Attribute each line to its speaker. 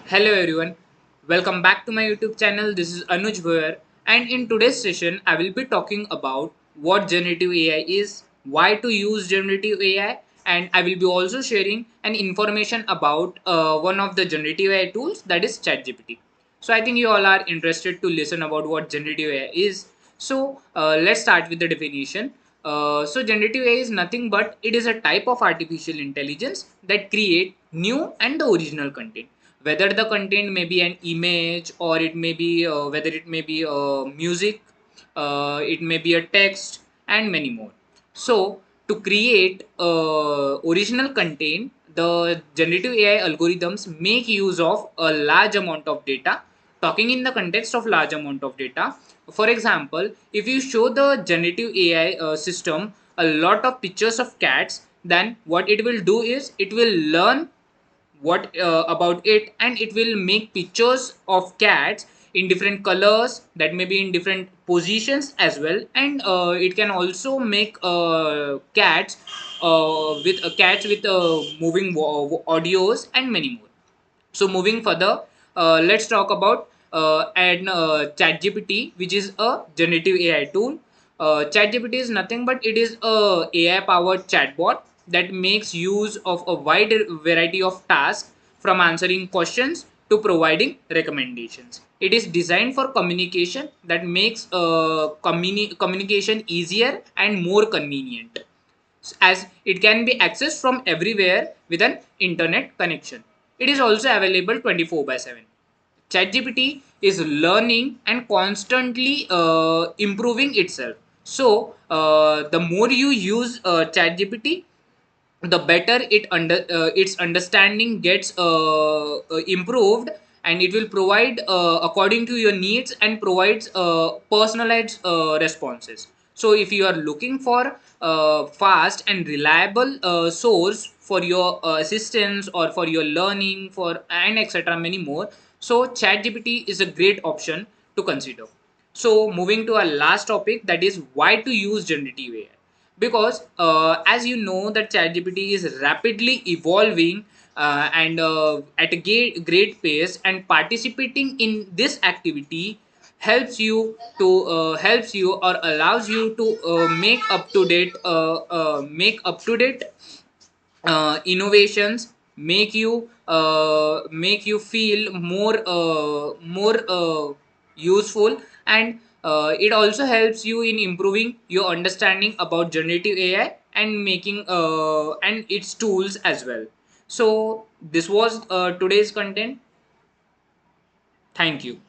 Speaker 1: Hello everyone, welcome back to my YouTube channel. This is Anuj Goyar, and in today's session, I will be talking about what generative AI is, why to use generative AI, and I will be also sharing an information about one of the generative AI tools, that is ChatGPT. So I think you all are interested to listen about what generative AI is. So let's start with the definition. So generative AI is nothing but it is a type of artificial intelligence that create new and the original content, whether the content may be an image or it may be whether it may be music, it may be a text and many more. So to create original content, the generative AI algorithms make use of a large amount of data. Talking in the context of large amount of data, for example, if you show the generative AI system a lot of pictures of cats, then what it will do is it will learn what about it, and it will make pictures of cats in different colors, that may be in different positions as well, and it can also make cats with moving audios and many more. So moving further, let's talk about ChatGPT, which is a generative AI tool. ChatGPT is nothing but it is a AI powered chatbot that makes use of a wide variety of tasks, from answering questions to providing recommendations. It is designed for communication that makes communication easier and more convenient, as it can be accessed from everywhere with an internet connection. It is also available 24 by 7. ChatGPT is learning and constantly improving itself. So, the more you use ChatGPT, the better its understanding gets improved, and it will provide according to your needs and provides personalized responses. So if you are looking for fast and reliable source for your assistance or for your learning for and etc many more, so ChatGPT is a great option to consider. So moving to our last topic, that is why to use generative AI. Because as you know that ChatGPT is rapidly evolving and at a great pace, and participating in this activity helps you or allows you to make up to date innovations, make you feel more useful, and it also helps you in improving your understanding about generative AI and making and its tools as well. So this was today's content. Thank you.